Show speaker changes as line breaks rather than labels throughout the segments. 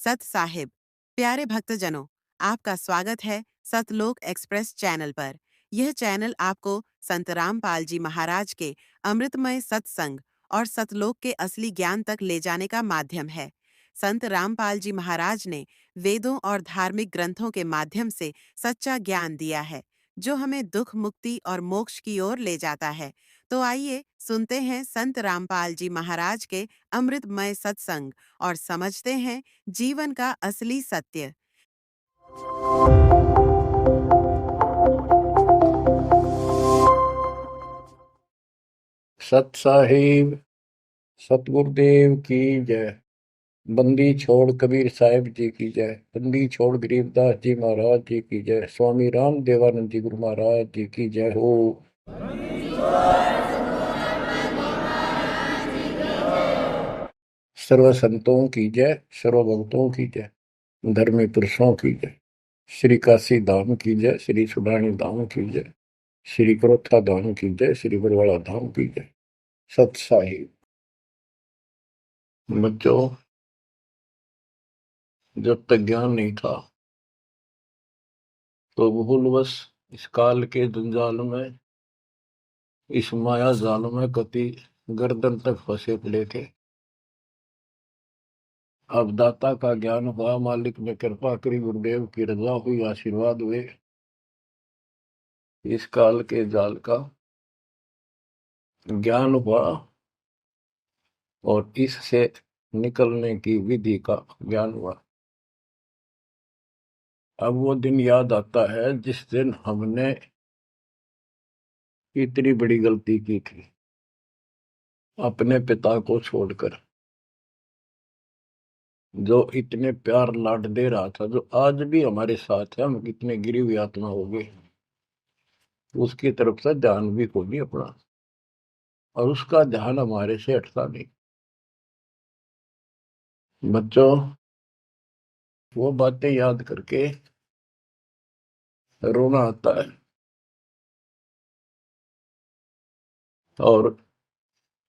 सत साहिब। प्यारे भक्तजनों, आपका स्वागत है सतलोक एक्सप्रेस चैनल पर। यह चैनल आपको संत रामपाल जी महाराज के अमृतमय सत्संग और सतलोक के असली ज्ञान तक ले जाने का माध्यम है। संत रामपाल जी महाराज ने वेदों और धार्मिक ग्रंथों के माध्यम से सच्चा ज्ञान दिया है, जो हमें दुख मुक्ति और मोक्ष की ओर ले जाता है। तो आइए सुनते हैं संत रामपाल जी महाराज के अमृतमय सत्संग और समझते हैं जीवन का असली सत्य।
सत साहिब सतगुरुदेव की जय। बंदी छोड़ कबीर साहिब जी की जय। बंदी छोड़ गरीबदास जी महाराज जी की जय। स्वामी राम देवानंद जी गुरु महाराज जी की जय हो। सर्व संतों की जय, सर्व भक्तों की जय, धर्मी पुरुषों की जय। श्री काशी धाम की जय, श्री सुडानी धाम की जय, श्री करोथा धाम की जय, श्री बरवाड़ा धाम की जय। सत साहिब बच्चों, जब तक ज्ञान नहीं था तो भूलवश इस काल के जंजाल में, इस माया जाल में कति गर्दन तक फंसे पड़े थे। अब दाता का ज्ञान हुआ, मालिक ने कृपा करी, गुरुदेव की रजा हुई, आशीर्वाद हुए। इस काल के जाल का ज्ञान हुआ और इससे निकलने की विधि का ज्ञान हुआ। अब वो दिन याद आता है जिस दिन हमने इतनी बड़ी गलती की थी, अपने पिता को छोड़कर, जो इतने प्यार लाड दे रहा था, जो आज भी हमारे साथ है। हम कितने गिरी हुई आत्मा हो गए, उसकी तरफ से ध्यान भी खो नहीं अपना, और उसका ध्यान हमारे से हटता नहीं। बच्चों, वो बातें याद करके रोना आता है, और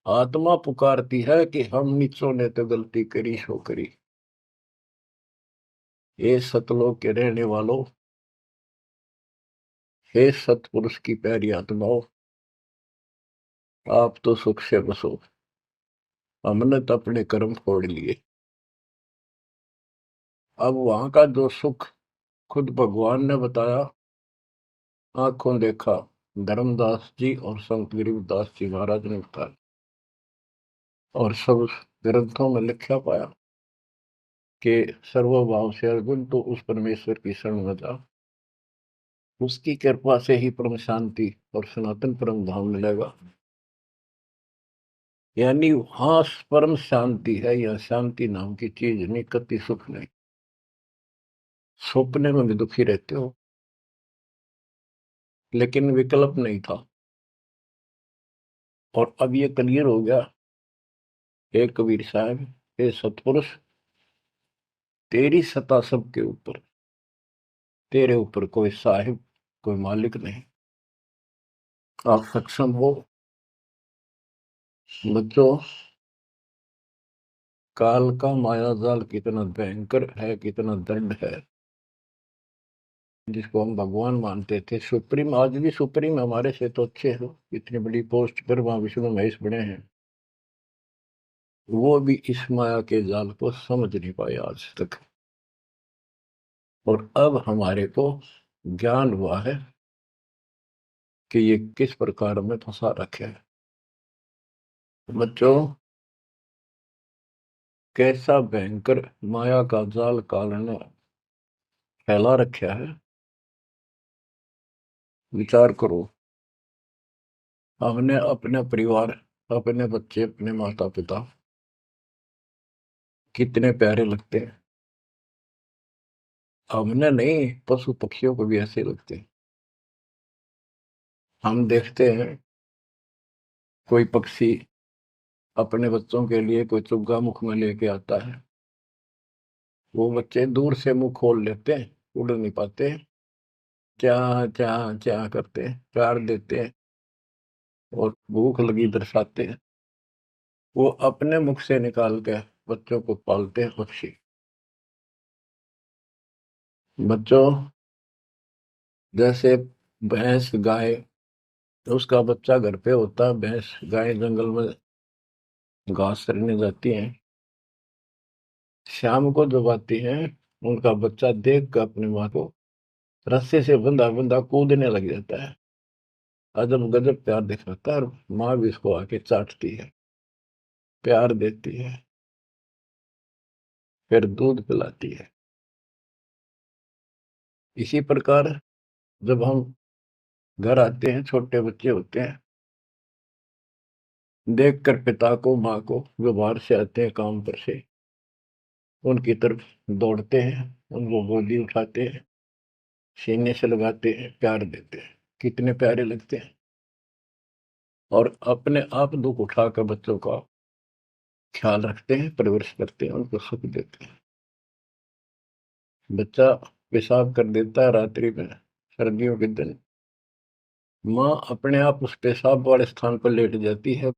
आत्मा पुकारती है कि हम नीचों ने तो गलती करी सो करी। हे सतलोक के रहने वालों, हे सतपुरुष की प्यारी आत्माओं, आप तो सुख से बसो। हमने तो अपने कर्म फोड़ लिए। अब वहां का जो सुख खुद भगवान ने बताया, आंखों देखा, धर्मदास जी और संत गरीबदास जी महाराज ने बताया, और सब ग्रंथों में लिखा पाया कि सर्वभाव से अर्जुन तो उस परमेश्वर की शरण में जा, उसकी कृपा से ही परम शांति और सनातन परम धाम मिलेगा। यानी वहां परम शांति है, या शांति नाम की चीज नहीं, कति सुख नहीं। सपने में भी दुखी रहते हो, लेकिन विकल्प नहीं था। और अब ये क्लियर हो गया। हे कबीर साहब, हे सतपुरुष, तेरी सत्ता सबके ऊपर, तेरे ऊपर कोई साहिब, कोई मालिक नहीं। आप सक्षम हो। बच्चों, काल का माया जाल कितना भयंकर है, कितना दंड है, जिसको हम भगवान मानते थे, सुप्रीम, आज भी सुप्रीम हमारे से तो अच्छे हो, इतनी बड़ी पोस्ट पर वहां विष्णु महेश बने हैं, वो भी इस माया के जाल को समझ नहीं पाए आज तक। और अब हमारे को ज्ञान हुआ है कि ये किस प्रकार में फंसा रखे है। बच्चों, कैसा भयंकर माया का जाल काल ने फैला रखा है, विचार करो। हमने अपने परिवार, अपने बच्चे, अपने माता पिता कितने प्यारे लगते हैं। हमने नहीं, पशु पक्षियों को भी ऐसे लगते हैं। हम देखते हैं कोई पक्षी अपने बच्चों के लिए कोई चुग्गा मुख में लेके आता है, वो बच्चे दूर से मुंह खोल लेते हैं, उड़ नहीं पाते, चा चा चा करते हैं, प्यार देते हैं और भूख लगी दर्शाते हैं। वो अपने मुख से निकाल के बच्चों को पालते हैं पक्षी। बच्चों, जैसे भैंस गाय, उसका बच्चा घर पे होता है, भैंस गाय जंगल में घास चरने जाती हैं, शाम को जब आती हैं उनका बच्चा देख कर अपनी माँ को रस्से से बंधा बंधा कूदने लग जाता है। अजब गजब प्यार दिखाता है और माँ भी इसको आके चाटती है, प्यार देती है, फिर दूध पिलाती है। इसी प्रकार जब हम घर आते हैं, छोटे बच्चे होते हैं, देख कर पिता को माँ को जो बाहर से आते हैं काम पर से, उनकी तरफ दौड़ते हैं, उनको गोदी उठाते हैं, सीने से लगाते हैं, प्यार देते हैं, कितने प्यारे लगते हैं। और अपने आप दुख उठाकर बच्चों का ख्याल रखते हैं, परवरिश करते हैं, उनको सुख देते हैं। बच्चा पेशाब कर देता है रात्रि में, सर्दियों के दिन, माँ अपने आप उस पेशाब वाले स्थान पर लेट जाती है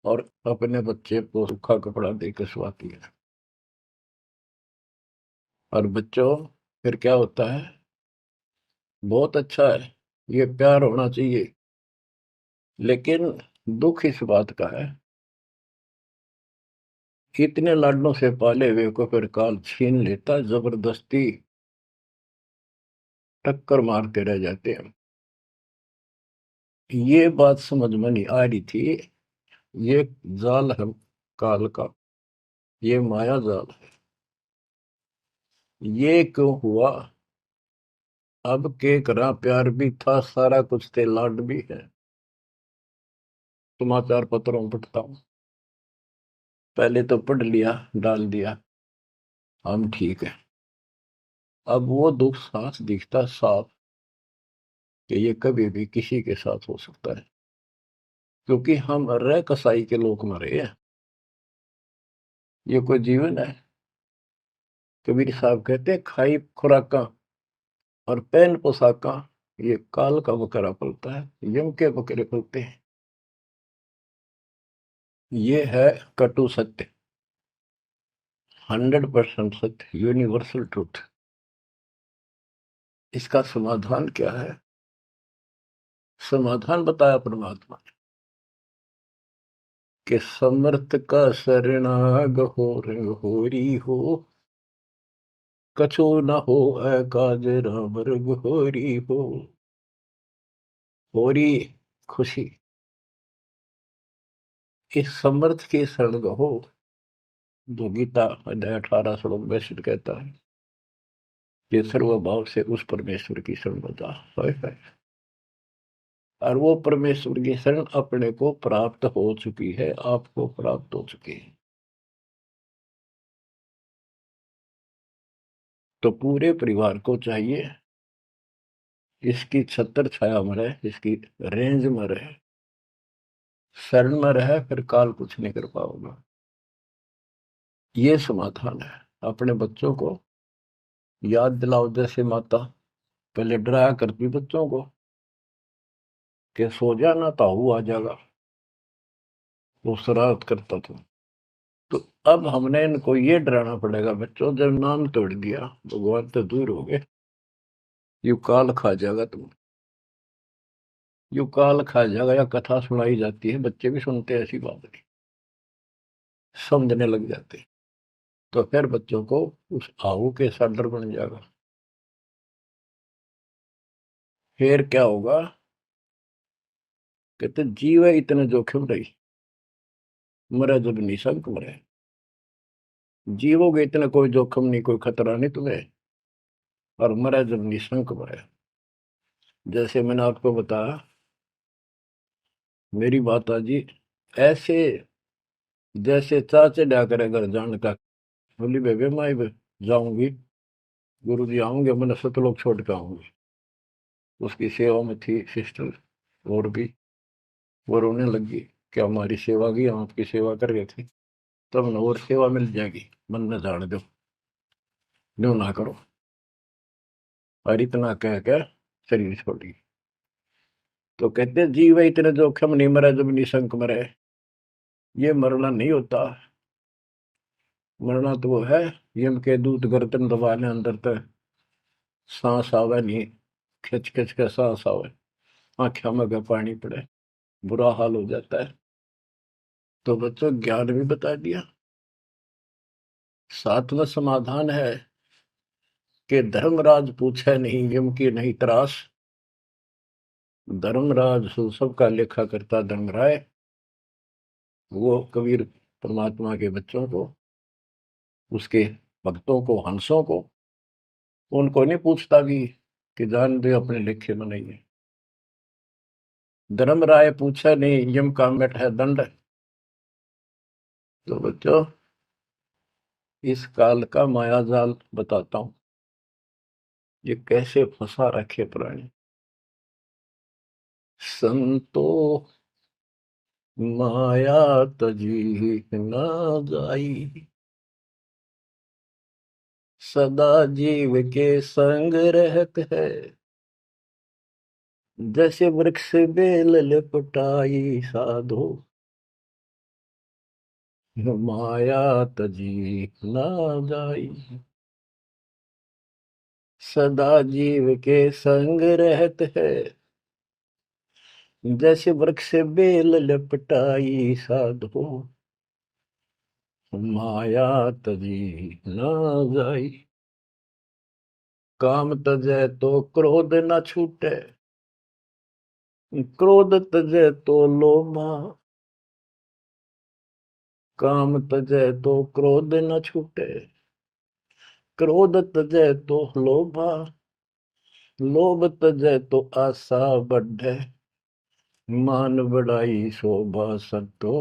और अपने बच्चे को सूखा कपड़ा देकर सुलाती है। और बच्चों, फिर क्या होता है? बहुत अच्छा है, ये प्यार होना चाहिए। लेकिन दुख इस बात का है, इतने लाडलों से पाले हुए को फिर काल छीन लेता, जबरदस्ती टक्कर मारते रह जाते हैं। ये बात समझ में नहीं आ रही थी, ये जाल है काल का, ये माया जाल है। ये क्यों हुआ? अब के करा, प्यार भी था, सारा कुछ थे, लाड भी है। समाचार पत्रों में पढ़ता हूं, पहले तो पढ़ लिया, डाल दिया, हम ठीक है। अब वो दुख साफ दिखता, साफ, कि ये कभी भी किसी के साथ हो सकता है, क्योंकि हम रह कसाई के लोग मरे हैं। ये कोई जीवन है? कबीर साहब कहते हैं, खाई खुराका और पहन पोशाका, ये काल का बकरा पलता है, यम के बकरे पलते हैं। ये है कटु सत्य, 100% सत्य, यूनिवर्सल ट्रूथ। इसका समाधान क्या है? समाधान बताया परमात्मा ने कि समर्थ का शरणाग हो रंग होरी हो, कछु न हो काज राम रंग होरी हो। होरी खुशी, इस समर्थ की शरण हो, जो गीता अध्याय 18 श्लोक 62 कहता है कि सर्वभाव से उस परमेश्वर की शरण में जा। और वो परमेश्वर की शरण अपने को प्राप्त हो चुकी है, आपको प्राप्त हो चुकी है। तो पूरे परिवार को चाहिए इसकी छत्र छाया में रहे, इसकी रेंज में रहे, शरण में रहे, फिर काल कुछ नहीं कर पाओगे। ये समाधान है। अपने बच्चों को याद दिलाओ, जैसे माता पहले डराया करती बच्चों को कि सो जाना, ताऊ आ जाएगा, वो शरारत करता था। तो अब हमने इनको ये डराना पड़ेगा, बच्चों जब नाम तोड़ दिया, भगवान तो दूर हो गए, यू काल खा जाएगा तुम, यू काल खा जाएगा। या कथा सुनाई जाती है, बच्चे भी सुनते हैं, ऐसी बात नहीं, समझने लग जाते हैं। तो फिर बच्चों को उस आहू के साथ डर बन जाएगा। फिर क्या होगा? कहते जीव है इतने जोखिम रही, मरे जब निशंक मरे। जीवोगे इतना कोई जोखिम नहीं, कोई खतरा नहीं तुम्हें, और मरे जब निशंक मरे। जैसे मैंने आपको बताया, मेरी माता जी ऐसे, जैसे चाचे डा करे घर जान का, बोली बेबे मैं जाऊंगी, गुरु जी आऊंगे, मैंने सतलोक छोड़ के आऊंगी। उसकी सेवा में थी सिस्टर, और भी वो रोने लगी कि हमारी सेवा की, हम आपकी सेवा कर रहे थे, तब न और सेवा मिल जाएगी, मन में जान दो, न्यू ना करो। और इतना कह के शरीर छोड़ी। तो कहते जीव है इतने जोखिम नहीं, मरे जब निशंक मरे। ये मरना नहीं होता, मरना तो वो है यम के दूत गर्दन दबाने अंदर तक सांस आवे नहीं, खिंच खिंच के सांस आवे, आंखों में का पानी पड़े, बुरा हाल हो जाता है। तो बच्चों ज्ञान भी बता दिया। सातवां समाधान है कि धर्मराज पूछे नहीं यम की नहीं त्रास। धर्मराज सब का लेखा करता धर्मराय, वो कबीर परमात्मा के बच्चों को, उसके भक्तों को, हंसों को, उनको नहीं पूछता कि जान दे अपने लेखे में नहीं है। धर्मराय पूछे नहीं यम का मिट है दंड। तो बच्चों इस काल का माया जाल बताता हूं, ये कैसे फंसा रखे प्राणी। संतो माया तजी न जाई, सदा जीव के संग रहत है, जैसे वृक्ष बेल लिपटाई साधो, माया तजी न जाई। सदा जीव के संग रहत है, जैसे वृक्ष बेल लिपटाई साधो, माया तजी न जाई। काम तजै तो क्रोध न छूटे, क्रोध तजै तो लोभा। काम तजै तो क्रोध न छूटे, क्रोध तजै तो लोभा। लोभ तजै तो आशा बढ़े, मान बढ़ाई शोभा संतो,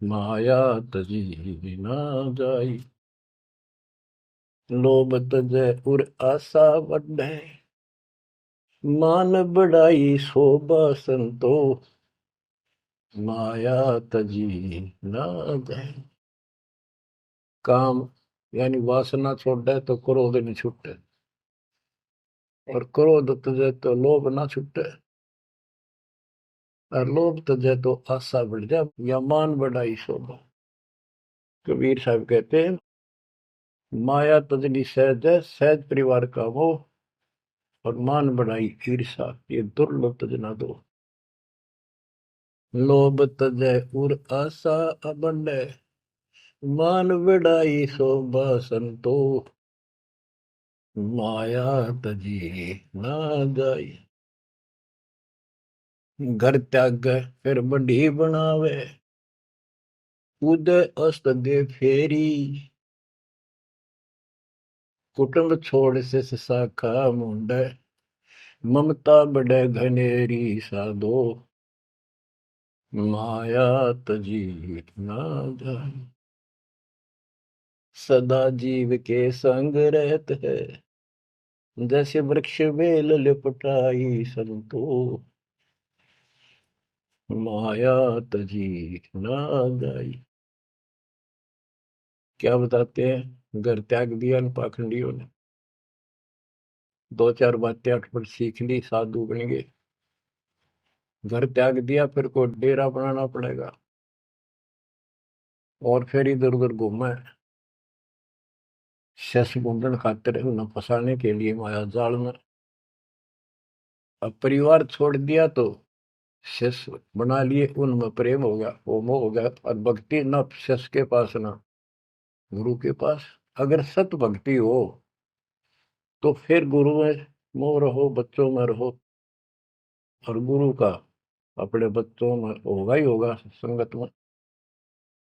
माया तजी न जाई। लोभ तजै उर आशा बढ़े, मान बढ़ाई शोभा संतो, माया तजी न जाई। काम यानी वासना छोड़े तो क्रोध नहीं छूटे, और क्रोध तजे तो लोभ ना छूटे, और लोभ तजे तो आशा बढ़ जाए या मान बढ़ाई शोभा। कबीर साहब कहते हैं माया तजनी सहज है, सहज परिवार का वो, और मान बढ़ाई ईर्षा, ये दुर्लभ तजना दो। लोभ तजय उर आशा अबंडे, मान बढ़ाई शोभा संतो, माया तजी ना जाई। घर त्याग फिर बढ़ी बनावे, उदय अस्त दे फेरी, कुटुंब छोड़ से शाखा मुंडे, ममता बढ़े घनेरी साधो, माया तजी ना जाए। सदा जीव के संग रहत है, जैसे वृक्ष बेल लिपटाई संतो, माया तजी ना जाई। क्या बताते हैं, घर त्याग दिया इन पाखंडियों ने, दो चार बातें अटपट सीख ली, साधु बन गए। घर त्याग दिया, फिर को डेरा बनाना पड़ेगा, और फिर इधर उधर घूमे, शस घूमने खातिर उन्हें फंसाने के लिए माया जाल में। अब परिवार छोड़ दिया तो शिष्य बना लिए, उनमें प्रेम हो गया, वो मोह हो गया, और भक्ति न शिष्य के पास ना गुरु के पास। अगर सत भक्ति हो तो फिर गुरु में मोह रहो, बच्चों में रहो, और गुरु का अपने बच्चों में होगा ही होगा संगत में,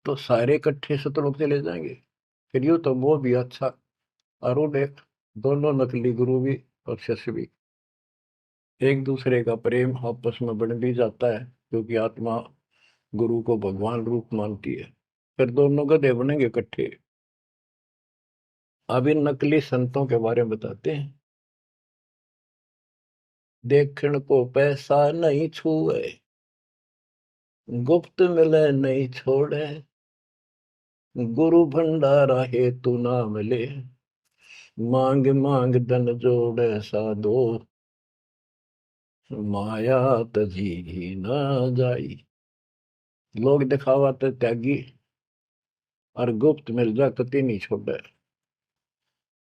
तो सारे इकट्ठे सतलोक चले जाएंगे। फिर यूं तो वो भी अच्छा, और वो देख दोनों नकली गुरु भी और शिष्य भी, एक दूसरे का प्रेम आपस में बढ़ भी जाता है, क्योंकि आत्मा गुरु को भगवान रूप मानती है। फिर दोनों गधे बनेंगे इकट्ठे। अब इन नकली संतों के बारे में बताते हैं। देखण को पैसा नहीं छुए, गुप्त मिले नहीं छोड़े, गुरु भंडारा हेतु ना मिले, मांग मांग धन जोड़े साधो, माया तजी ना जाई। लोग दिखावा तो त्यागी, और गुप्त मिल जा कति नहीं छोड़े।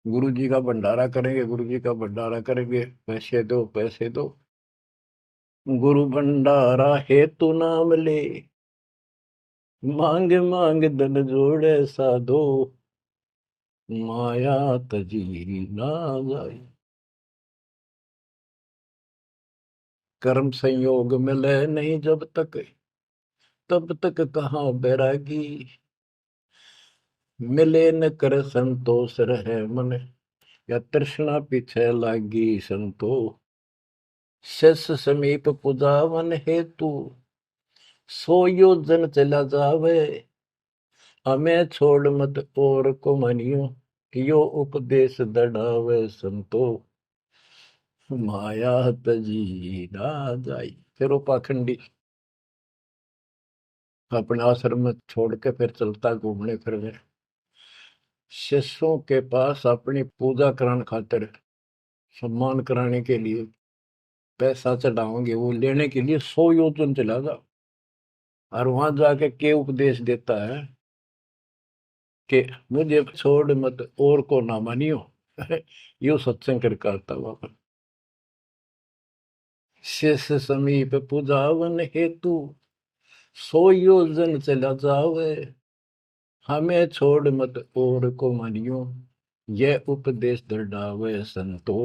गुरु जी का भंडारा करेंगे, गुरु जी का भंडारा करेंगे, पैसे दो पैसे दो। गुरु भंडारा है तू नाम ले, मांग मांग धन जोड़े साधो, माया तजी ना जाए। कर्म संयोग मिले नहीं जब तक, तब तक कहाँ बैरागी। मिले न कर संतोष रहे मन, या तृष्णा पीछे लागी संतो। शेष समीप पुजावन हेतु, सो योजन चला जावे। हमें छोड़ मत और को मनियो, यो उपदेश दढ़ावे संतो। माया तजी ना जाई। फिर वो पाखंडी अपने आश्रम में छोड़ के फिर चलता घूमने फिरने, शिष्यों के पास अपनी पूजा कराने खातिर, सम्मान कराने के लिए पैसा चढ़ाओगे, वो लेने के लिए 100 योजन चला जा। और वहां जाके के उपदेश देता है कि मुझे छोड़ मत और को ना मानियो। यो सत्संग कर करता वहां। शेष समीप पूजावन हेतु, 100 योजन चला जावे। हमें छोड़ मत और को मानियो, यह उपदेश दृढ़ावे संतो।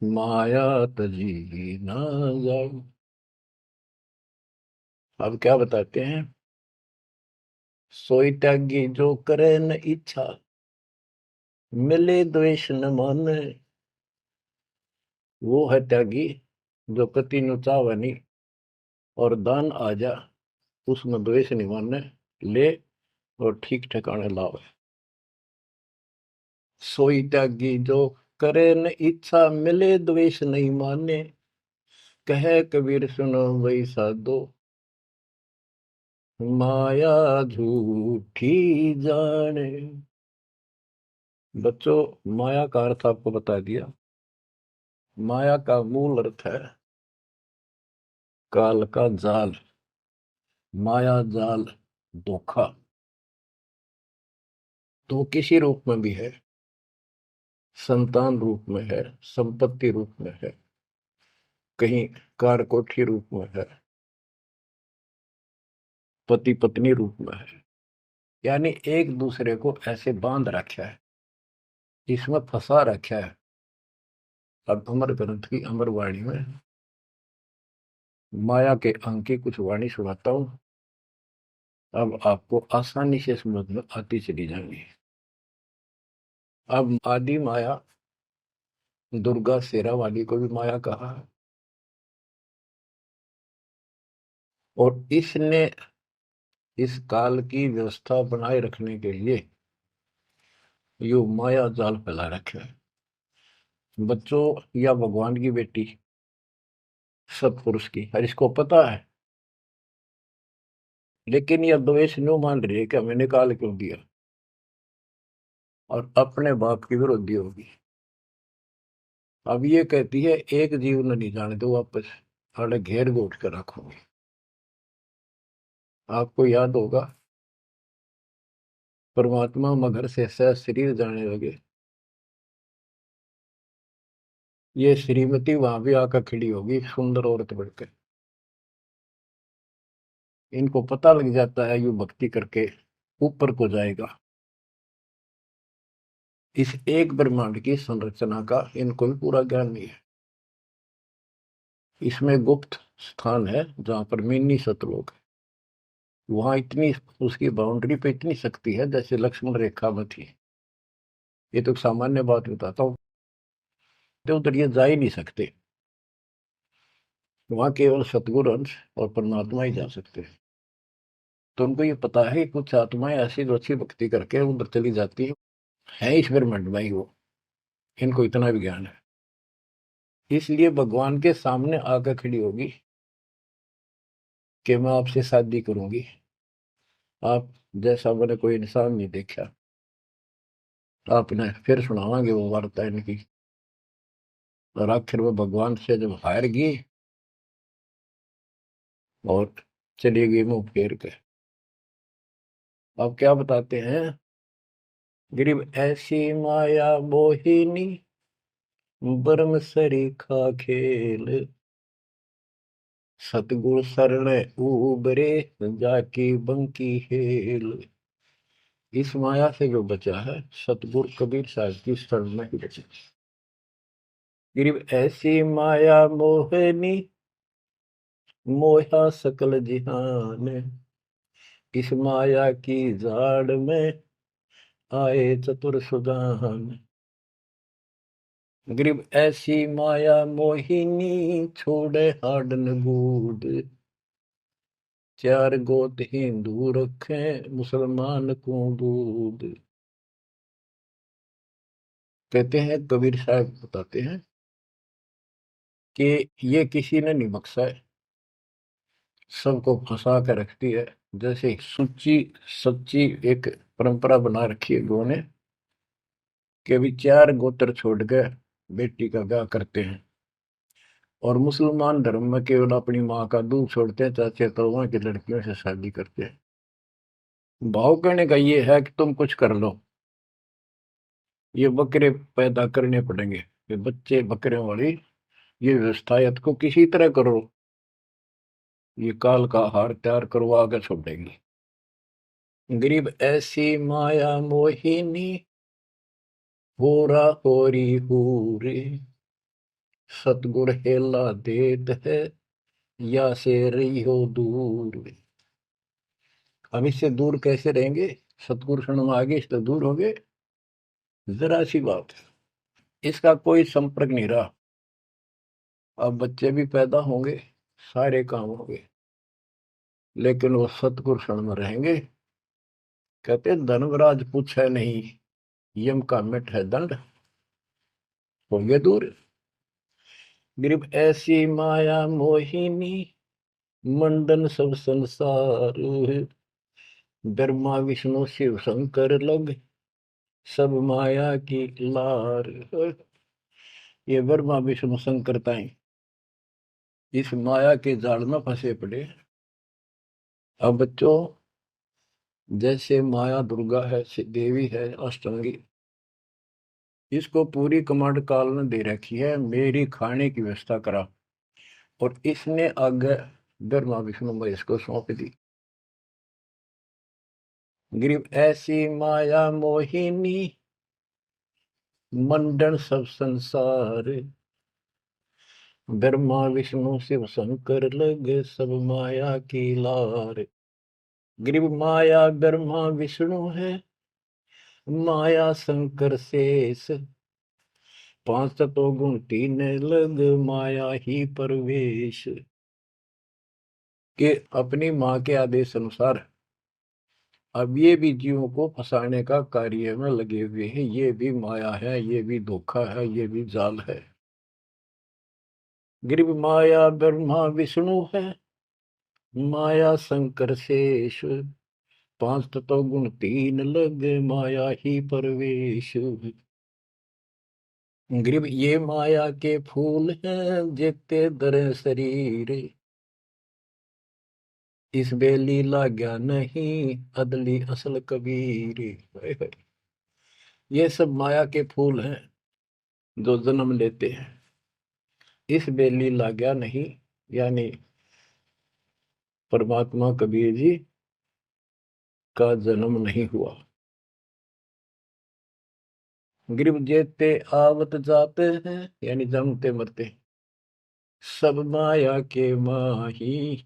माया तजी ना जाए। अब क्या बताते हैं? सोई त्यागी जो करे न इच्छा, मिले द्वेष न माने। वो है त्यागी जो कति नु चावे नहीं, और दान आ जा उसमें द्वेष नहीं माने, ले और ठीक ठिकाने लावे। सोई त्यागी जो करे न इच्छा, मिले द्वेष नहीं माने। कहे कबीर सुनो वही साधो, माया झूठी जाने। बच्चों, माया का अर्थ आपको बता दिया। माया का मूल अर्थ है काल का जाल, माया जाल, धोखा। तो किसी रूप में भी है, संतान रूप में है, संपत्ति रूप में है, कहीं कार कोठी रूप में है, पति पत्नी रूप में है। यानी एक दूसरे को ऐसे बांध रखा है, इसमें फंसा रखा है। अब अमर ग्रंथ की अमर वाणी में माया के अंक की कुछ वाणी सुनाता हूं। अब आपको आसानी से समझ में आती चली जाएंगी। अब आदि माया, दुर्गा शेरा वाली को भी माया कहा है। और इसने इस काल की व्यवस्था बनाए रखने के लिए यो माया जाल फैला रखा है। बच्चों, या भगवान की बेटी सतपुरुष की, और इसको पता है, लेकिन यह द्वेष न्यू मान रही है कि हमें निकाल क्यों दिया, और अपने बाप की विरोधी होगी। अब ये कहती है एक जीव न नहीं जाने दो वापस, अरे घेर घोट कर रखोगे। आपको याद होगा, परमात्मा मगर से सह शरीर जाने लगे। ये श्रीमती वहां भी आकर खड़ी होगी, सुंदर औरत बढ़कर। इनको पता लग जाता है यू भक्ति करके ऊपर को जाएगा। इस एक ब्रह्मांड की संरचना का इनको भी पूरा ज्ञान नहीं है। इसमें गुप्त स्थान है जहां पर मिनी सतलोक है। वहां इतनी, उसकी बाउंड्री पे इतनी शक्ति है जैसे लक्ष्मण रेखा में थी। ये तो सामान्य बात बताता हूँ, तो उधर ये जा ही नहीं सकते। वहां केवल सतगुरु अंश और परमात्मा ही जा सकते हैं। तो उनको ये पता है कि कुछ आत्माएं ऐसी जो अच्छी भक्ति करके उधर चली जाती है इस ब्रह्मांड में ही वो। इनको इतना भी ज्ञान है, इसलिए भगवान के सामने आकर खड़ी होगी कि मैं आपसे शादी करूंगी। आप जैसा मैंने कोई इंसान नहीं देखा। आपने फिर सुनावांगे वो वार्ता इनकी। और आखिर में भगवान से जब हार गई और चली गई मुंह फेर के। अब क्या बताते हैं? गरीब ऐसी माया मोहिनी बरम सरीखा खेल, सतगुर शरण उबरे जाकी बंकी हेल। इस माया से जो बचा है सतगुरु कबीर साहब की शरण में ही बचा। गरीब ऐसी माया मोहनी मोहा सकल जिहान, इस माया की जाड़ में आए चतुर सुजान। गरीब ऐसी माया मोहिनी छोड़े हाडन बूढ़, चार गोत हिंदू रखे मुसलमान को दूध। कहते हैं कबीर साहब बताते हैं कि ये किसी ने नहीं बख्शा है, सबको फंसा कर रखती है। जैसे सुच्ची सच्ची एक परंपरा बना रखी है लोगों ने कि अभी चार गोत्र छोड़ के बेटी का ब्याह करते हैं, और मुसलमान धर्म में केवल अपनी माँ का दूध छोड़ते हैं, चाचे ताऊओं की लड़कियों से शादी करते हैं। भाव कहने का ये है कि तुम कुछ कर लो, ये बकरे पैदा करने पड़ेंगे, ये बच्चे बकरे वाली ये व्यवस्था या को किसी तरह करो, ये काल का हार तैयार करवा के छोड़ेंगे। गरीब ऐसी माया मोहिनी होरा होरी हूरे, सतगुर हेला देत है या से रही हो दूर। हम इससे दूर कैसे रहेंगे? सतगुरु शरण में आगे इससे दूर हो गए, जरा सी बात, इसका कोई संपर्क नहीं रहा। अब बच्चे भी पैदा होंगे, सारे काम होंगे, लेकिन वो सतगुरु शरण में रहेंगे। कहते धर्मराज पूछे नहीं, यम का मिट है दंड, होंगे दूर। गरीब ऐसी माया मोहिनी मंडन सब संसार, ब्रह्मा विष्णु शिव शंकर लग सब माया की लार। ये ब्रह्मा विष्णु शंकर ताई इस माया के जाल में फंसे पड़े। अब बच्चों, जैसे माया दुर्गा है, देवी है अष्टांगी, इसको पूरी कमांड काल ने दे रखी है, मेरी खाने की व्यवस्था करा, और इसने आगे ब्रह्मा विष्णु महेश को सौंप दी। गरीब ऐसी माया मोहिनी मंडन सब संसार, ब्रह्मा विष्णु शिव शंकर लगे सब माया की लार। गरीब माया ब्रह्मा विष्णु है, माया शंकर शेष, पांच तत्व गुण तीन लग माया ही परवेश। के अपनी माँ के आदेश अनुसार अब ये भी जीवों को फंसाने का कार्य में लगे हुए हैं। ये भी माया है, ये भी धोखा है, ये भी जाल है। गरीब माया ब्रह्मा विष्णु है, माया शंकर शेष, पांच तत्व गुण तीन लग माया ही परवेश। गरीब ये माया के फूल हैं जेते दर शरीर, इस बेली लाग्या नहीं अदली असल कबीर। ये सब माया के फूल हैं जो जन्म लेते हैं, इस बेली लाग्या नहीं, यानी परमात्मा कबीर जी का जन्म नहीं हुआ। गरीब जेते आवत जाते हैं, यानी जन्मते मरते, सब माया के माही,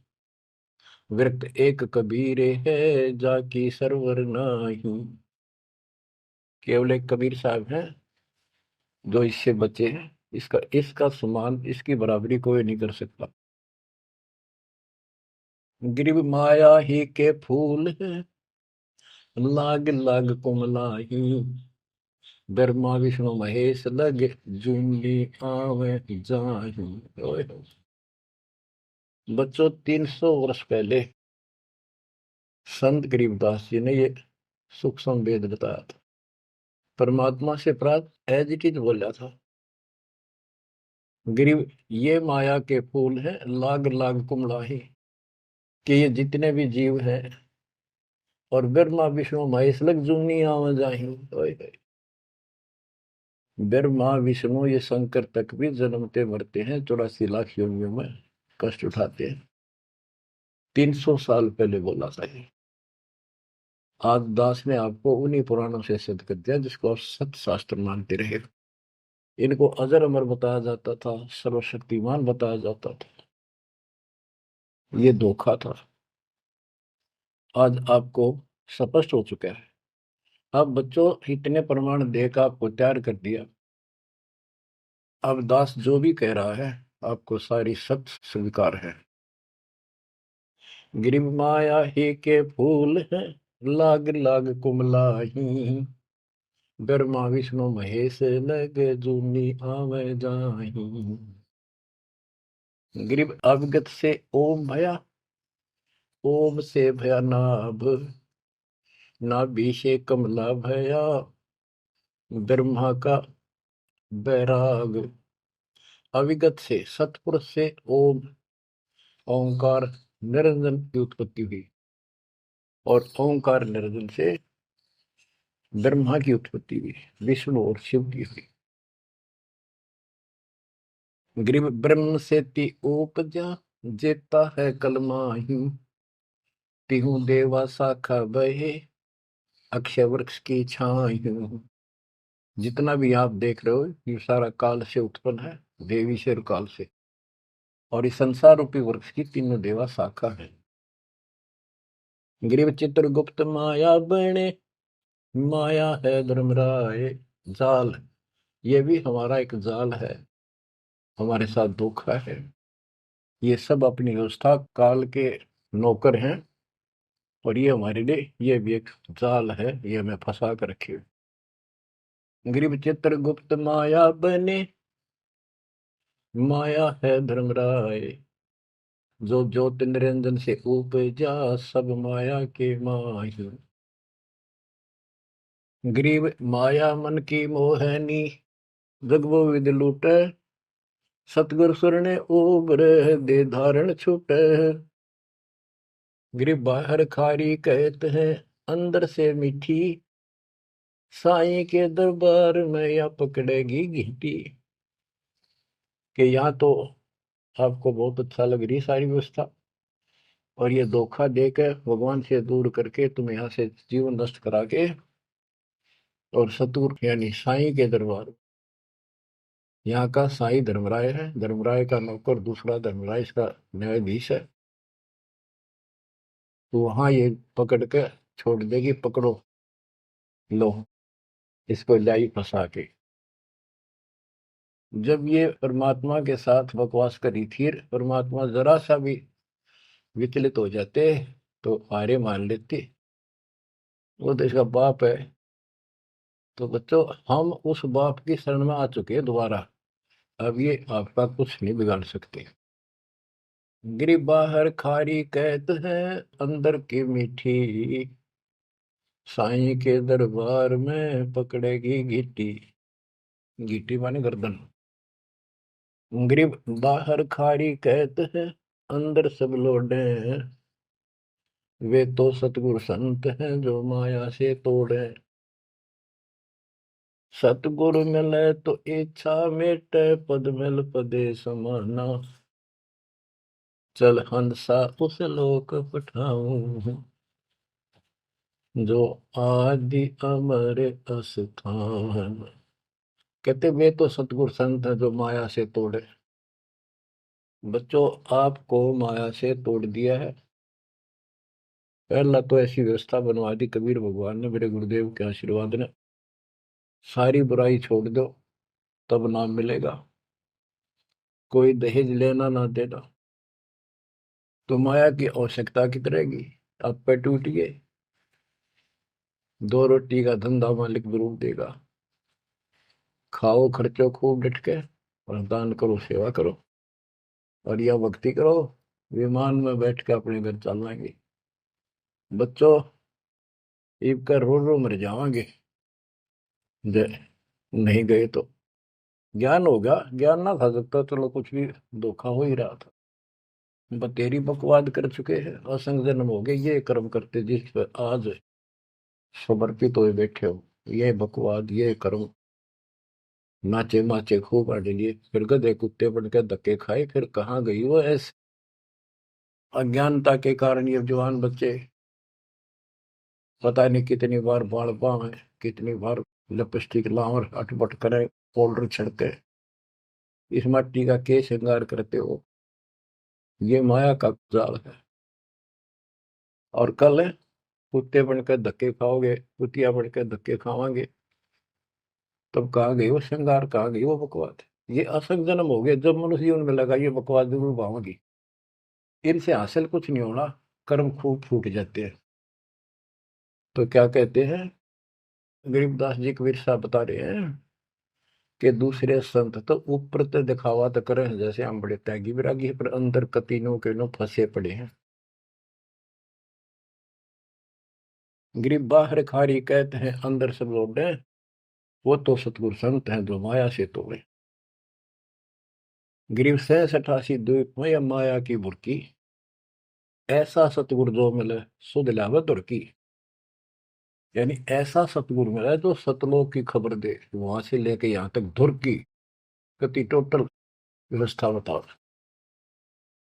व्यक्त एक कबीर है जाकी सरवर नाही। केवल एक कबीर साहब हैं जो इससे बचे हैं, इसका समान, इसकी बराबरी कोई नहीं कर सकता। गरीब माया ही के फूल है, लाग लाग कुमलाही, ब्रह्मा विष्णु महेश लग जूंगी आवे जाही। बच्चों, 300 वर्ष पहले संत गरीबदास जी ने ये सूक्ष्म वेद बताया था, परमात्मा से प्राप्त एज इट इज बोला था। गरीब ये माया के फूल हैं, लाग लाग कुमलाही, कि ये जितने भी जीव हैं और ब्रह्मा विष्णु महेश लग जूनी आव जाही। ओए होए। ब्रह्मा विष्णु ये शंकर तक भी जन्मते मरते हैं, 84 लाख योनियों में कष्ट उठाते हैं। 300 साल पहले बोला था ये। आज दास ने आपको उन्हीं पुराणों से सिद्ध कर दिया जिसको आप सत्य शास्त्र मानते रहे। इनको अजर अमर बताया जाता था, सर्वशक्तिमान बताया जाता था। ये धोखा था। आज आपको स्पष्ट हो चुका है। अब बच्चों इतने प्रमाण देकर आपको तैयार कर दिया। अब दास जो भी कह रहा है आपको सारी सत्य स्वीकार है। गिरि माया ही के फूल है, लाग लाग कुमलाही। ब्रह्मा विष्णु महेश लग जूनी आवे जाही। गिरिब अवगत से ओम भया, ओम से भया नाभ, नाभि से कमला भया, ब्रह्मा का बैराग। अविगत से सतपुरुष से ओम ओंकार निरंजन की उत्पत्ति हुई, और ओंकार निरंजन से ब्रह्मा की उत्पत्ति हुई, विष्णु और शिव की हुई। ग्रीव ब्रह्म से ति उपजा, जेता है कलमाही। तिहु देवा शाखा बहे, अक्षय वृक्ष की छाई। जितना भी आप देख रहे हो ये सारा काल से उत्पन्न है, देवी से और काल से। और इस संसार रूपी वृक्ष की तीनों देवा शाखा है। ग्रीव चित्रगुप्त माया बने, माया है धर्मराय। जाल, ये भी हमारा एक जाल है, हमारे साथ धोखा है। ये सब अपनी व्यवस्था काल के नौकर हैं, और ये हमारे लिए ये भी एक जाल है, ये हमें फंसा कर रखे। ग्रीव चित्रगुप्त माया बने, माया है धर्मराय। जो ज्योति निरंजन से उपजा, सब माया के माही। ग्रीव माया मन की मोहनी, जगबो विद लूटे। सतगुर सुर ने उबर दे धारण छूटे। ग्रीव बाहर खारी कहते हैं, अंदर से मीठी। साईं के दरबार में या पकड़ेगी घीटी। कि यहाँ तो आपको बहुत अच्छा लग रही सारी व्यवस्था, और ये धोखा देकर भगवान से दूर करके तुम यहाँ से जीवन नष्ट करा के, और सतुर यानी साईं के दरबार। यहाँ का साईं धर्मराय है, धर्मराय का नौकर दूसरा धर्मराय इसका न्यायाधीश है। तो वहां ये पकड़ के छोड़ देगी, पकड़ो लो इसको लाई फंसा के। जब ये परमात्मा के साथ बकवास करी थी, परमात्मा जरा सा भी विचलित हो जाते तो हारे मान लेते। वो तो इसका बाप है। तो बच्चों हम उस बाप की शरण में आ चुके हैं दोबारा। अब ये आपका कुछ नहीं बिगाड़ सकते। गिरी बाहर खारी कहत है, अंदर की मीठी। साईं के दरबार में पकड़ेगी गीटी। गीटी माने गर्दन। ग्रीब बाहर खारी कहत है, अंदर सब लोडे। वे तो सतगुरु संत हैं जो माया से तोड़े। सतगुरु मिले तो इच्छा मेटे, पद मिल पदे समाना। चल हंसा उस लोक पठाऊं, जो आदि अमर अस्थान। कहते वे तो सतगुरु संत हैं जो माया से तोड़े। बच्चों आपको माया से तोड़ दिया है। पहला तो ऐसी व्यवस्था बनवा दी कबीर भगवान ने, मेरे गुरुदेव के आशीर्वाद ने। सारी बुराई छोड़ दो तब नाम मिलेगा। कोई दहेज लेना ना देना, तो माया की आवश्यकता कित रहेगी। आप पे टूटिए, 2 रोटी का धंधा मालिक जरूर देगा। खाओ खर्चो खूब डट के, और दान करो सेवा करो, और यह भक्ति करो, विमान में बैठ के अपने घर चल जाएंगे। बच्चों ईब कर रो रो मर जाओगे नहीं गए तो। ज्ञान होगा, ज्ञान ना था सकता, चलो कुछ भी धोखा हो ही रहा था। बतेरी बकवाद कर चुके हैं, असंग जन्म हो गए ये कर्म करते जिस पर आज समर्पित हुए बैठे हो। ये बकवाद, ये कर्म, नाचे माचे खूब आने लिए, फिर गधे कुत्ते बन के धक्के खाए, फिर कहाँ गई वो ऐसे अज्ञानता के कारण। ये जवान बच्चे पता नहीं कितनी बार बाल पावे, कितनी बार लिपस्टिक लावर अटपट करे, पाउडर छिड़के, इस मिट्टी का के श्रृंगार करते हो। ये माया का जाल है। और कल कुत्ते बनकर धक्के खाओगे, कुतिया बनकर धक्के खावांगे, तब कहाँ गई वो श्रृंगार, कहाँ गई वो बकवाद। ये असंग जन्म हो गया। जब मनुष्य जीवन में लगा ये बकवाद जरूर भावोगी, इनसे हासिल कुछ नहीं होना, कर्म खूब फूट जाते हैं। तो क्या कहते हैं गरीबदास जी कबीर साहब बता रहे हैं कि दूसरे संत तो ऊपर तो दिखावा तो करे जैसे हम बड़े त्यागी विरागी, पर अंदर कतीनों के नो फंसे पड़े हैं। गरीब बाहर खारी कहते हैं, अंदर सब लोग हैं, वो तो सतगुरु संत हैं जो माया से तोड़े। गरीब 87 द्वीप में माया की बुरकी, ऐसा सतगुरु जो मिले सुध लावे दुर्की। यानी ऐसा सतगुरु मिला जो सतलोक की खबर दे, वहां से लेके यहाँ तक धुर की गति टोटल व्यवस्था बताओ।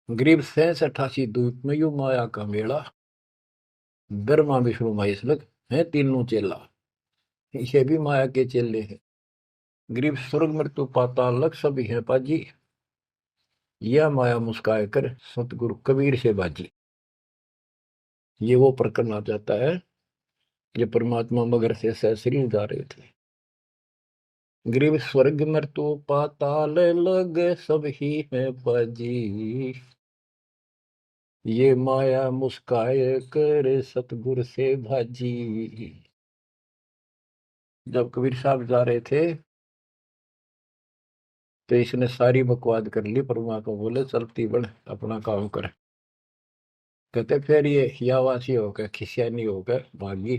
गरीब 87 द्वीप में यू माया का मेला, ब्रह्मा विष्णु महेश लग है तीनों चेला, ये भी माया के चेले हैं। गरीब स्वर्ग मृत्यु पाताल लग सभी है पाजी, यह माया मुस्काए कर सतगुरु कबीर से बाजी। ये वो प्रकरण आ जाता है ये परमात्मा मगर से सहसरी जा रहे थे। गरीब स्वर्ग मृत्यु पाताल लग सब ही है पाजी, ये माया मुस्काए कर सतगुरु से भाजी। जब कबीर साहब जा रहे थे तो इसने सारी बकवाद कर ली, परमात्मा को बोले चलती बढ़ अपना काम कर। कहते फिर ये हियावासी होकर खिसियानी होकर भागी।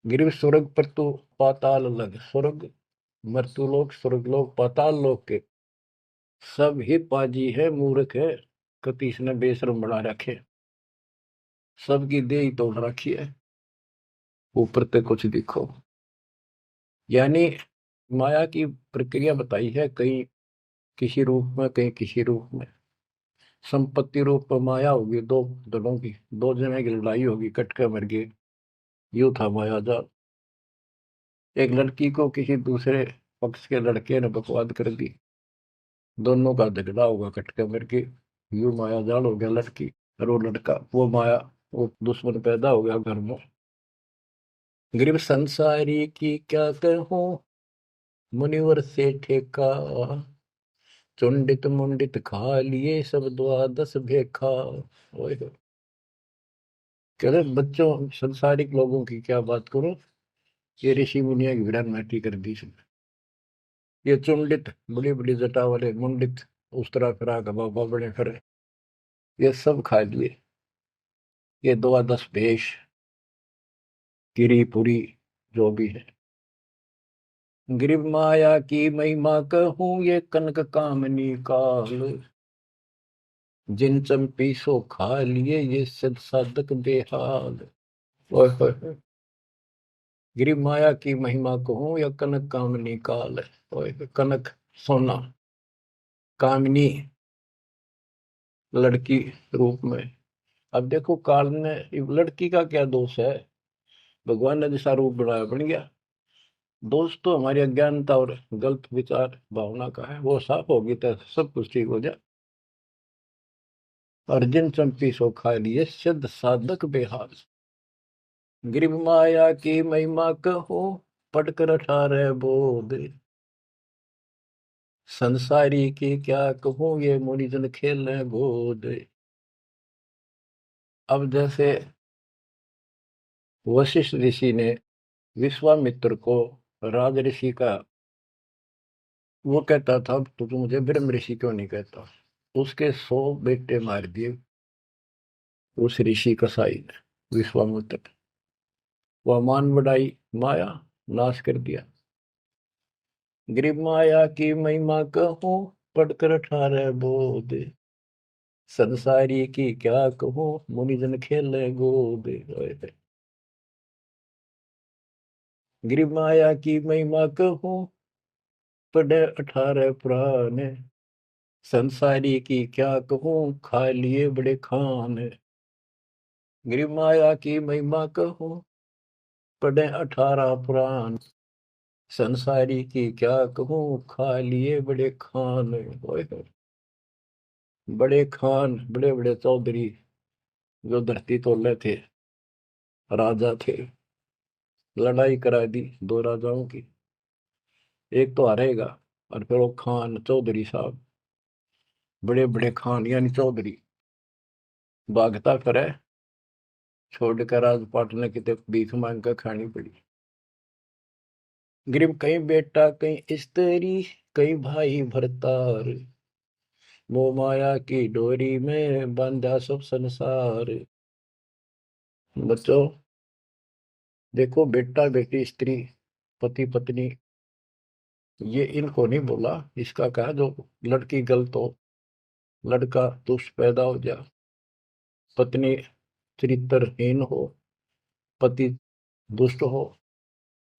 गिरव स्वर्ग पर तो पाताल लग, स्वर्ग मृत्यु लोक स्वर्ग लोक पाताल लोक के सब ही पाजी है मूर्ख है, कतीस ने बेशरम बना रखे, सबकी दे ही तोड़ रखी है, ऊपर तक कुछ दिखो। यानी माया की प्रक्रिया बताई है, कहीं किसी रूप में कहीं किसी रूप में। संपत्ति रूप में माया होगी दो दलों की, दो जने की लड़ाई होगी, कट के मर गए, यूं था माया जाल। एक लड़की को किसी दूसरे पक्ष के लड़के ने बकवाद कर दी, दोनों का झगड़ा होगा, कट के मर गए, यूं माया जाल हो गया। लड़की और वो लड़का, वो माया, वो दुश्मन पैदा हो गया घर में। गरीब संसारी की क्या कहूं मुनिवर से ठेका, चुंडित मुंडित खा लिए सब द्वादश भेखा। ओए होए। कह रहे बच्चों संसारिक लोगों की क्या बात करूं, ये ऋषि मुनिया की विरान माटी कर दी इसने। ये चुंडित बड़ी बड़ी जटा वाले मुंडित उस तरह फिरा का बाबा बड़े फिर, ये सब खा लिए, ये द्वादश भेष गिरी पुरी जो भी है। गिरिव माया की महिमा कहूं ये कनक कामनी काल, जिन चंपी सो खा लिए ये सिद्ध साधक बेहाल। ओए होए होए। गिरिव माया की महिमा कहूं या कनक कामनी काल है। ओए होए, कनक सोना, कामनी लड़की रूप में। अब देखो काल ने, लड़की का क्या दोष है, भगवान ने जैसा रूप बनाया बन गया। दोष तो हमारी अज्ञानता और गलत विचार भावना का है, वो साफ होगी तो सब कुछ ठीक हो जाए। अर्जुन चंपी सो खा लिए सिद्ध साधक बेहाल, गिरिव माया की महिमा कहो पढ़कर 18 बोध, संसारी की क्या कहूं ये मुनिजन खेल गोद। अब जैसे वशिष्ठ ऋषि ने विश्वामित्र को राज ऋषि का, वो कहता था तो तू मुझे ब्रह्म ऋषि क्यों नहीं कहता, उसके 100 बेटे मार दिए उस ऋषि कसाई ने विश्वामित्र। वह मान बढ़ाई माया, नाश कर दिया। गरीब माया की महिमा कहूं पढ़कर 18 बोध, संसारी की क्या कहूँ, मुनिजन खेले गोद। गिर माया की महिमा कहूँ, पढ़े 18 पुराण। संसारी की क्या कहूँ, खा लिए बड़े खान। गिर माया की महिमा कहूँ, पढ़े 18 पुराण। संसारी की क्या कहूँ, खा लिए बड़े खान। ओए होए। बड़े खान, बड़े बड़े चौधरी जो धरती तोले थे, राजा थे। लड़ाई करा दी दो राजाओं की, एक तो हारेगा, और फिर वो खान चौधरी साहब, बड़े बड़े खान यानी चौधरी, भागता करे, छोड़कर राजपाट ने कितने भीख मांग कर खानी पड़ी। गरीब कहीं बेटा कहीं स्त्री, कहीं भाई भरतार। मोह माया की डोरी में बांधा सब संसार। बच्चों देखो, बेटा बेटी स्त्री पति पत्नी, ये इनको नहीं बोला। इसका कहा जो लड़की गलत हो, लड़का दुष्ट पैदा हो जा, पत्नी चरित्रहीन हो, पति दुष्ट हो,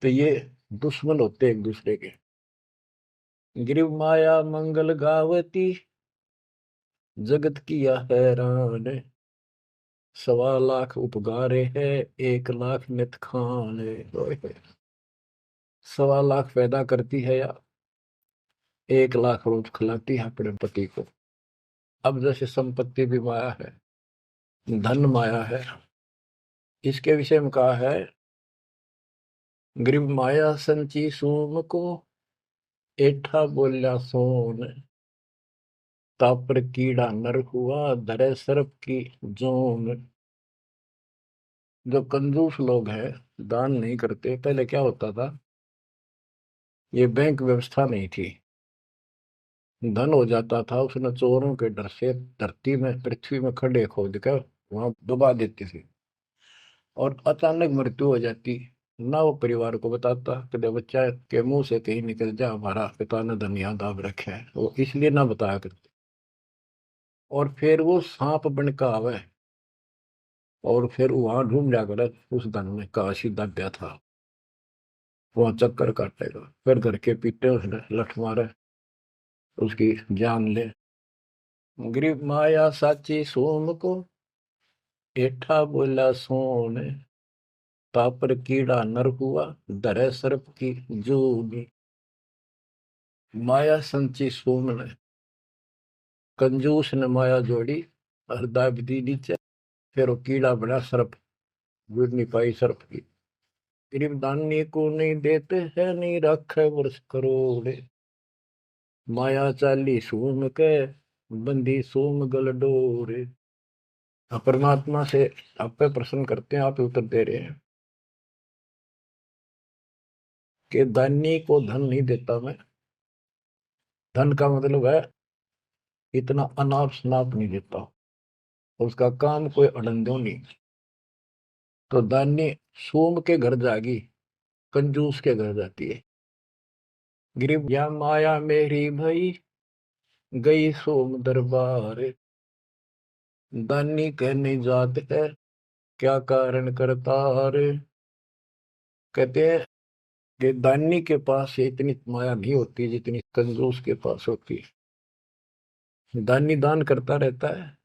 तो ये दुश्मन होते एक दूसरे के। गिरिव माया मंगल गावती, जगत किया हैरान। 1.25 लाख उपगारे है, 1 लाख नित खान। 1.25 लाख पैदा करती है या 1 लाख रोज खिलाती है अपने पति को। अब जैसे संपत्ति भी माया है, धन माया है, इसके विषय में कहा है, गरीब माया संची सोम को, एठा बोल्या सोन। तापर कीड़ा नर हुआ, धरे सर्प की जोन। जो कंजूस लोग हैं, दान नहीं करते, पहले क्या होता था, ये बैंक व्यवस्था नहीं थी, धन हो जाता था, उसने चोरों के डर से धरती में पृथ्वी में खड्डे खोद कर वहां डुबा देती थी, और अचानक मृत्यु हो जाती, ना वो परिवार को बताता, कदे बच्चा के मुंह से कहीं निकल जा हमारा पिता ने धन याद दाब रखे है, वो इसलिए ना बताया करते। और फिर वो सांप बन का आवे, और फिर वहां ढूंढ जाकर उस धन में काशी दब्या था, वहां चक्कर काटेगा, फिर घर के पीटे उसने लठ मारे, उसकी जान ले। गरीब माया साची सोम को, एठा बोला सोन। तापर कीड़ा नर हुआ, धरे सर्प की जूनी। माया संची सोम ने, कंजूस ने माया जोड़ी और दाब दी नीचे, फिर वो कीड़ा बना सर्प, जुड़ नहीं पाई सर्प की। गरीब दानी को नहीं देते है, नहीं रखे वर्ष करोड़। माया चाली सोम के, बंदी सोम गल डोरे। परमात्मा से आप पे प्रश्न करते हैं, आप उत्तर दे रहे हैं कि दानी को धन नहीं देता मैं। धन का मतलब है इतना अनाप शनाप नहीं देता, उसका काम कोई अड़ंदो नहीं। तो दानी सोम के घर जागी, कंजूस के घर जाती है। गरीब या माया मेरी भई, गई सोम दरबार। दानी कहने जात है, क्या कारण करतार। कहते हैं कि दानी के पास इतनी माया नहीं होती जितनी कंजूस के पास होती है। दानी दान करता रहता है,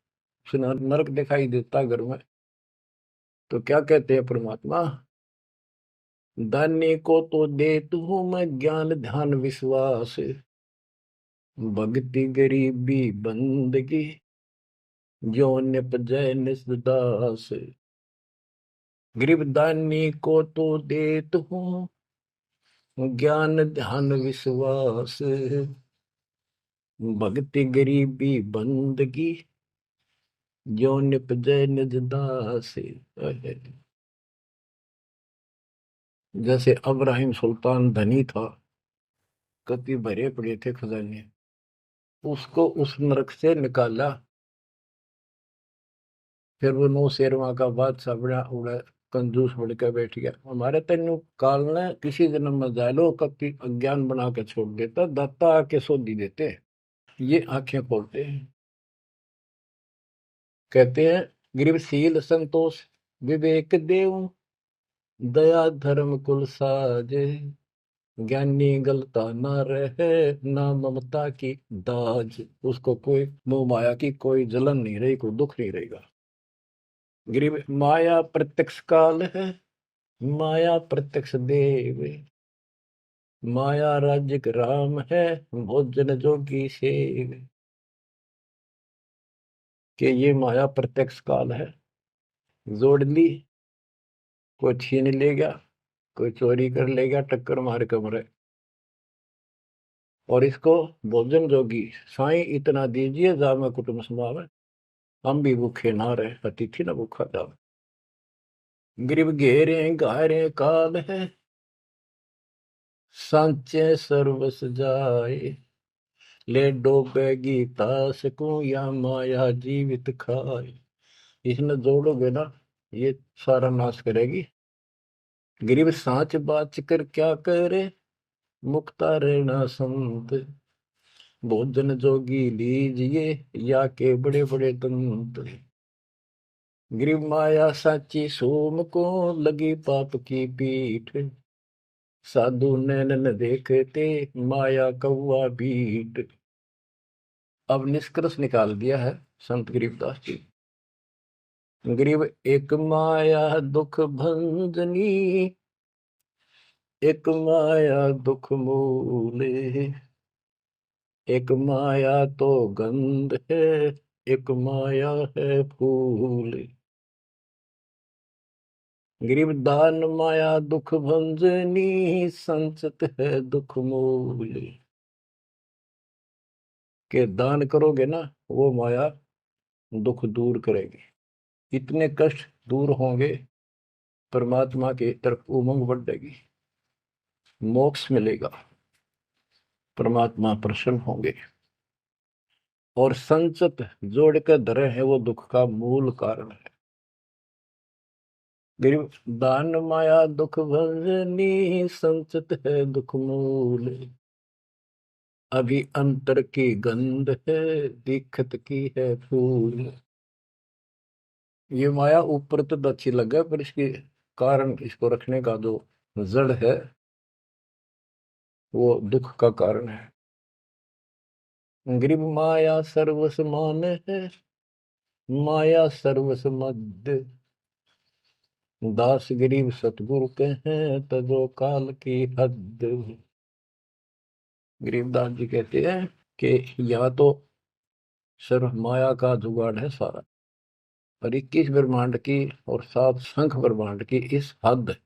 उसे नरक दिखाई देता घर में। तो क्या कहते हैं परमात्मा, दानी को तो देता हूं मैं ज्ञान ध्यान विश्वास। भक्ति गरीबी बंदगी, जो निपजय निसदास। गरीब दानी को तो देत हूँ ज्ञान ध्यान विश्वास। भक्ति गरीबी बंदगी, जो निपजय निज दास। जैसे अब्राहिम सुल्तान धनी था, कति भरे पड़े थे खजाने, उसको उस नरक से निकाला, फिर वो नौ शेरवा का बादशाह बड़ा उड़ा, कंजूस बढ़ के बैठ गया। हमारे तेन काल ने किसी जन्म में जालो कति अज्ञान बना के छोड़ देता, दाता आके सोधी देते, ये आंखें खोलते हैं। कहते हैं गरीबशील संतोष विवेक देव, दया धर्म कुल साजे, ज्ञानी गलता न रहे, ना ममता की दाज। उसको कोई मोह माया की कोई जलन नहीं रही, कोई दुख नहीं रहेगा। गरीब माया प्रत्यक्ष काल है, माया प्रत्यक्ष देव, माया राज्य राम है, भोजन जोगी सेव। कि ये माया प्रत्यक्ष काल है, जोड़ ली, कोई छीन ले गया, कोई चोरी कर ले गया, टक्कर मार कमरे। और इसको भोजन जोगी साईं इतना दीजिए, जामे कुटुंब समावे, हम भी भूखे ना रहे, अतिथि न भूखा जावे। गरीब घेरे घारे काल है, सांचे सर्वस जाए, ले डोबेगी तास को, या माया जीवित खाए। इसने जोड़ोगे ना, ये सारा नाश करेगी। गरीब सांच बाच कर क्या करे, मुक्ता रहना संत, भोजन जोगी लीजिए, या के बड़े बड़े दंत। गरीब माया साची सोम को, लगी पाप की पीठ, साधु नैनन देखते, माया कौआ बीट। अब निष्कर्ष निकाल दिया है संत गरीबदास जी। गरीब एक माया दुख भंजनी, एक माया दुख मूले, एक माया तो गंध है, एक माया है फूल। गरीब दान माया दुख भंजनी, संचत है दुख मूल। के दान करोगे ना, वो माया दुख दूर करेगी, इतने कष्ट दूर होंगे, परमात्मा की तरफ उमंग बढ़ेगी, मोक्ष मिलेगा, परमात्मा प्रसन्न होंगे। और संचत जोड़ कर धरे है, वो दुख का मूल कारण है। गरीब दान माया दुख भंजनी, संचत है दुख मूल। अभी अंतर की गंध है, दिखत की है फूल। ये माया ऊपर तो अच्छी लगे, पर इसके कारण, इसको रखने का जो जड़ है, वो दुख का कारण है। गरीब माया सर्वस मान है, माया सर्वस मद, दास गरीब सतगुरु के हैं, तजो काल की हद। गरीबदास जी कहते हैं कि या तो सिर्फ माया का जुगाड़ है सारा, और 21 ब्रह्मांड की और 7 शंख ब्रह्मांड की इस हद,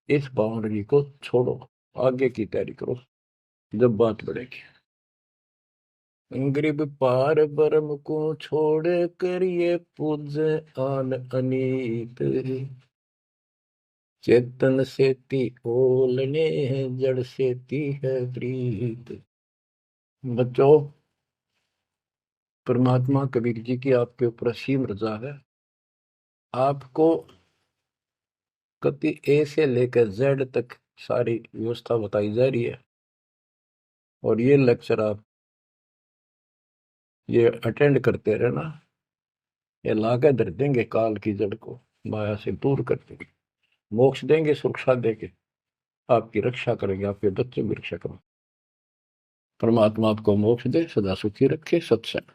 इस बाउंड्री को छोड़ो, आगे की तैयारी करो, जब बात बढ़ेगी। गरीब पार ब्रह्म को छोड़ करिए पूज आन अनीत, चेतन सेती ओलने, जड़ सेती है प्रीत। बच्चों, परमात्मा कबीर जी की आपके ऊपर असीम रजा है। आपको कति ए से लेकर जेड तक सारी व्यवस्था बताई जा रही है, और ये लेक्चर आप ये अटेंड करते रहना, ये लाके धर देंगे काल की जड़ को, माया से दूर कर देंगे, मोक्ष देंगे, सुरक्षा देंगे, आपकी रक्षा करेंगे, आपके बच्चे की रक्षा करेंगे। परमात्मा आपको मोक्ष दे, सदा सुखी रखे। सत्संग।